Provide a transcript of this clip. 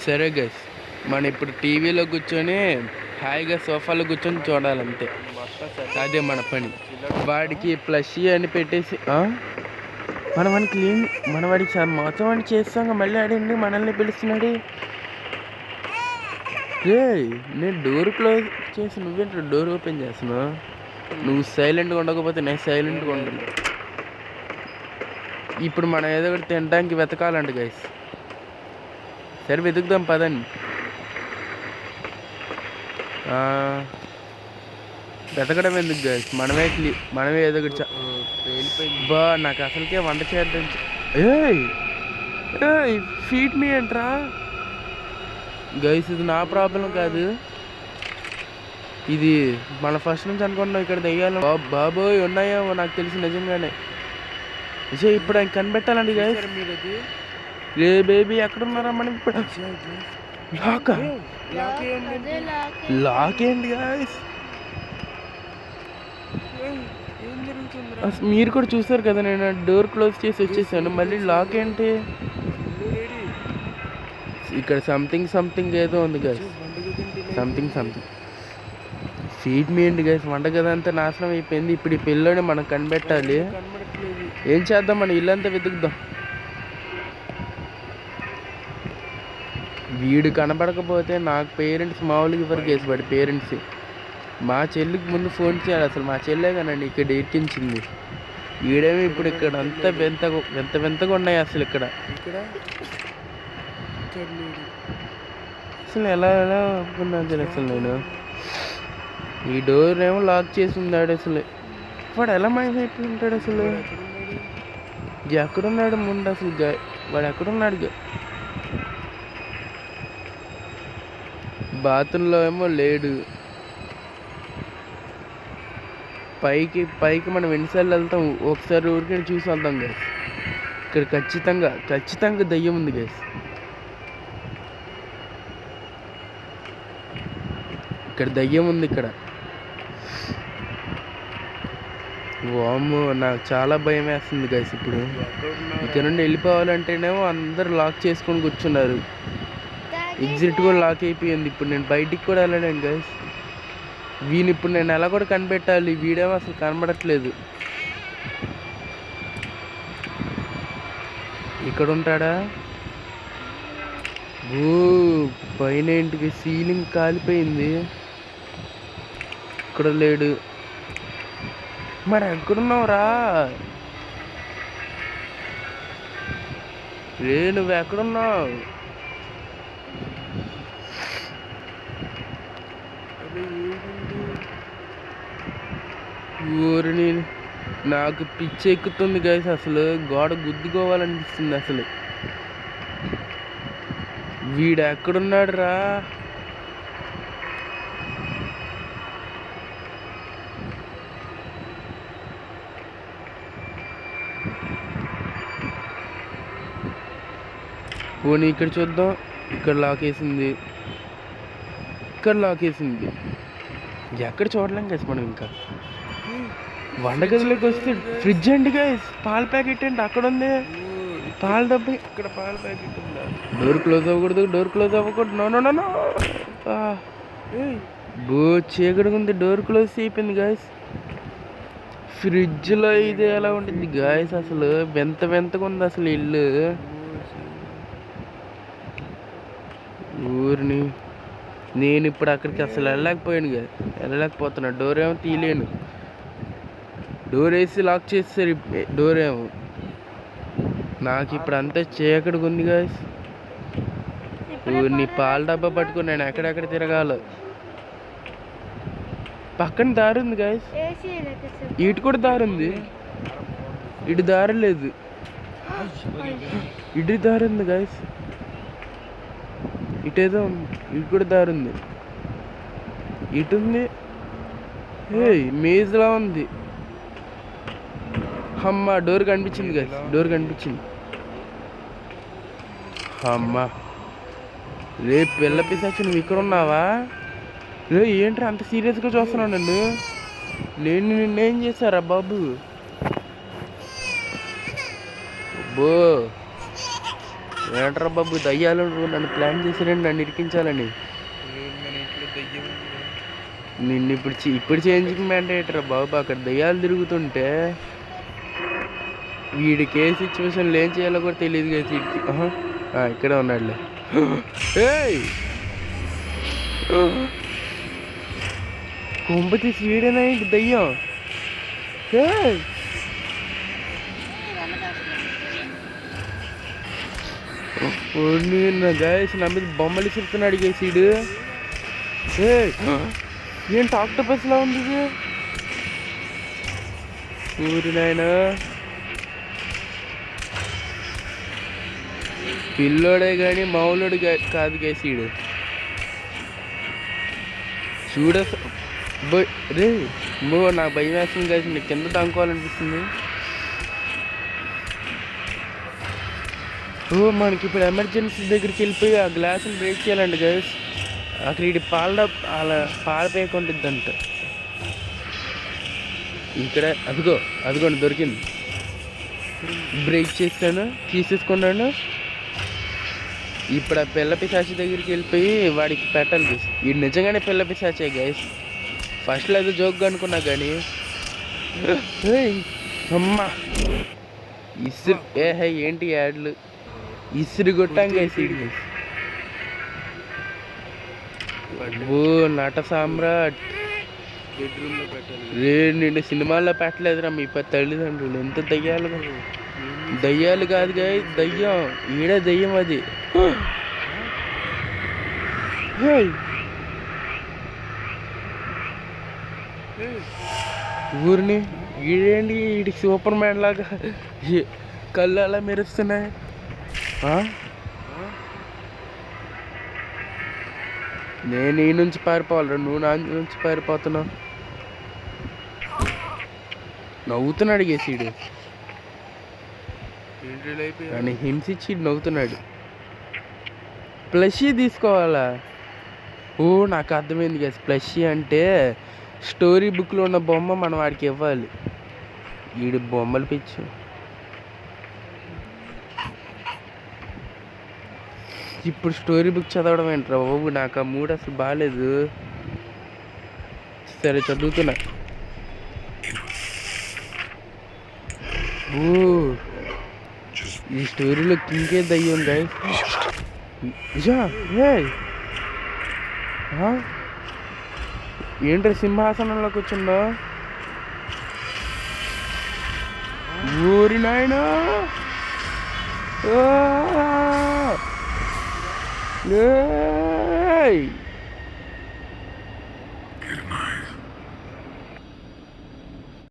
సరే గైస్, మనం ఇప్పుడు టీవీలో కూర్చొని హాయిగా సోఫాలో కూర్చొని చూడాలంతే. అదే మన పని. వాడికి ప్లస్ అని పెట్టేసి మనం వాడికి క్లీన్ మన వాడికి మొత్తం వాడిని చేస్తాం. మళ్ళీ ఆడండి మనల్ని పిలుస్తున్నాడు. రే, నేను డోర్ క్లోజ్ చేసి నువ్వేంటి డోర్ ఓపెన్ చేస్తున్నావు? నువ్వు సైలెంట్గా ఉండకపోతే నేను సైలెంట్గా ఉండను. ఇప్పుడు మనం ఏదో ఒకటి తినడానికి వెతకాలంట గైస్. సరే వెతుకుదాం పదండి. వెతకడం ఎందుకు గైస్, మనమే ఏదో ఒకటి బా. నాకు అసలుకే వంట చేద్దాం. ఫీడ్ మీ ఏంట్రా గైస్, ఇది నా ప్రాబ్లం కాదు, ఇది మన ఫస్ట్ నుంచి అనుకున్నాం ఇక్కడ దెయ్యాలి. బాబోయ్ ఉన్నాయేమో నాకు తెలిసి నిజంగానే. ఇప్పుడు ఆయన కనిపెట్టాలండి గైస్. రే బేబీ ఎక్కడున్నారా మనం ఇప్పుడు? లాక్ ఏంటి గైస్? మీరు కూడా చూసారు కదా, నేను డోర్ క్లోజ్ చేసి వచ్చేసాను. మళ్ళీ లాక్ ఏంటి? ఇక్కడ సంథింగ్ ఏదో ఉంది గైస్. సంథింగ్ ఫీడ్ మీ ఏంటి గైస్? వంట గది అంతా నాశనం అయిపోయింది. ఇప్పుడు ఈ పిల్లోని మనం కనిపెట్టాలి. ఏం చేద్దాం, మన ఇల్లంతా వెతుకుదాం. వీడు కనపడకపోతే నాకు పేరెంట్స్ మామూలుగా ఇవ్వరు కేసు. వాడి పేరెంట్స్ మా చెల్లికి ముందు ఫోన్ చేయాలి. అసలు మా చెల్లె కానండి ఇక్కడ ఎక్కించింది. వీడేమో ఇప్పుడు ఇక్కడ అంతా వింతగా ఉన్నాయి అసలు. ఇక్కడ అసలు ఎలా ఒప్పుకున్నాను అసలు నేను. ఈ డోర్ ఏమో లాక్ చేసి ఉన్నాడు. అసలు వాడు ఎలా మాయమైపోయి ఉంటాడు అసలు? ఎక్కడున్నాడు ముందు అసలు? వాడు ఎక్కడున్నాడు? బాత్రూంలో ఏమో లేడు. పైకి మనం ఎన్నిసార్లు వెళ్తాం? ఒకసారి ఊరికి చూసి వెళ్తాం గైస్. ఇక్కడ ఖచ్చితంగా దయ్యం ఉంది గైస్. ఇక్కడ దయ్యం ఉంది ఇక్కడ. వామ్మో, నాకు చాలా భయం వేస్తుంది గైస్. ఇప్పుడు ఇక్కడ నుండి వెళ్ళిపోవాలంటేనేమో అందరు లాక్ చేసుకొని కూర్చున్నారు. ఎగ్జిట్ కూడా లాక్ అయిపోయింది. ఇప్పుడు నేను బయటికి కూడా వెళ్ళలేను గైస్. ఇప్పుడు నేను ఎలా కూడా కనిపెట్టాలి. వీడేమో అసలు కనబడట్లేదు. ఇక్కడ ఉంటాడా? పైన ఇంటికి సీలింగ్ కాలిపోయింది. ఇక్కడ లేడు. మరి ఎక్కడున్నావురా? నువ్వు ఎక్కడున్నావు? ఊరిని నాకు పిచ్చి ఎక్కుతుంది గైస్. అసలు గోడ గుద్దుకోవాలనిపిస్తుంది అసలు. వీడు ఎక్కడున్నాడు రా? పోనీ ఇక్కడ చూద్దాం. ఇక్కడ లాక్ వేసింది. ఎక్కడ చూడలేం గైస్ మనం. ఇంకా వంటగదిలోకి వస్తే ఫ్రిడ్జ్ అండి గైస్. పాల ప్యాకెట్ అండి అక్కడ ఉంది. పాల డబ్బా. ఇక్కడ పాల ప్యాకెట్ ఉందా? డోర్ క్లోజ్ అవ్వకూడదు. నో. చీకటిగా ఉంది. డోర్ క్లోజ్ అయిపోయింది గైస్. ఫ్రిడ్జ్లో ఇది ఎలా ఉంటుంది గైస్? అసలు వింతగా ఉంది అసలు ఇల్లు. ఊరిని నేను ఇప్పుడు అక్కడికి అసలు వెళ్ళలేకపోతున్నా. డోర్ ఏమో తీయలేను. డోర్ వేసి లాక్ చేస్తారు. డోర్ ఏమో నాకు ఇప్పుడు అంతా చీకటిగా ఉంది గాయస్. నీ పాల డబ్బా పట్టుకుని నేను ఎక్కడెక్కడ తిరగాలి. పక్కన దారి ఉంది గాయస్. ఇటు కూడా దారి ఉంది. ఇటు దారి లేదు. ఇటు దారి ఉంది గాయస్. ఇటేదో ఇటు కూడా దారి ఉంది. ఇటు ఉంది. మేజ్లా ఉంది. అమ్మ డోర్ కనిపించింది గాయస్. డోర్ కనిపించింది. అమ్మ రే పిల్ల పిశాచి, నువ్వు ఇక్కడ ఉన్నావా? రే ఏంట్రా అంత సీరియస్గా చూస్తున్నావు నన్ను? నిన్నేం చేశారా బాబు? అబ్బో ఏంట్రా బాబు దయ్యాలు నన్ను ప్లాన్ చేశారండి నన్ను ఇరికించాలని. నిన్ను ఇప్పుడు చేంజింగ్ మ్యాండేటరా బాబు. అక్కడ దయ్యాలు తిరుగుతుంటే వీడికి ఏ సిచ్యువేషన్లో ఏం చేయాలో కూడా తెలియదు కదా. వీడికి ఇక్కడే ఉన్నాడులే. కొంప తీసి వీడేనా ఇంటి దయ్యం. గాయస్ నా మీద బొమ్మలు చెప్తున్నాడు గేసీడు. ఏంటి ఆక్టోపస్లా ఉంది ఇది. ఊరి నాయన పిల్లోడే కానీ మామూలుడు కాదు గేసీడు. చూడ రే నాకు భయం వేస్తుంది గైస్. నీకు కింద తంకోవాలనిపిస్తుంది. మనకి ఇప్పుడు ఎమర్జెన్సీ దగ్గరికి వెళ్ళిపోయి ఆ గ్లాసుని బ్రేక్ చేయాలండి గైస్. అక్కడ ఇది అలా పాలపేయకుంటుందంట. ఇక్కడ అదిగోండి దొరికింది. బ్రేక్ చేస్తాను తీసేసుకున్నాను. ఇప్పుడు ఆ పిల్ల పిశాచి దగ్గరికి వెళ్ళిపోయి వాడికి పెట్టాలి గైస్. ఇది నిజంగానే పిల్ల పిశాచే గైస్. ఫస్ట్లో ఏదో జోక్గా అనుకున్నా కానీ అమ్మా ఏంటి యాడ్లు ఇసురు కొట్టాం గైస్. నట సామ్రాట్ బెడ్రూమ్లో పెట్టాలి. నిన్ను సినిమాల్లో పెట్టలేదురా మీ తల్లిదండ్రులు. ఎంత దయ్యాలు కాదు గాయ దయ్యం. ఈడే దయ్యం అది. ఊరిని ఈడేంటి వీడికి సూపర్ మ్యాన్ లాగా కళ్ళు అలా మెరుస్తున్నాయి. నేను ఈ నుంచి పారిపోవాలరా. నువ్వు నా నుంచి పారిపోతున్నావు. నవ్వుతున్నాడు గేసీడు. అని హింసించి నవ్వుతున్నాడు. ప్లషీ తీసుకోవాలా? నాకు అర్థమైంది గేస్. ప్లషీ అంటే స్టోరీ బుక్లో ఉన్న బొమ్మ మనం వాడికి ఇవ్వాలి. వీడు బొమ్మలు పిచ్చు. ఇప్పుడు స్టోరీ బుక్ చదవడం ఏంట్రా బాబు. నాకు ఆ మూడ్ అసలు బాగాలేదు. సరే చదువుతున్నా. ఈ స్టోరీలో ఇంకే దయ్యం గైస్. ఏంట్రా సింహాసనంలో కూర్చున్నా. ఊరి నాయనా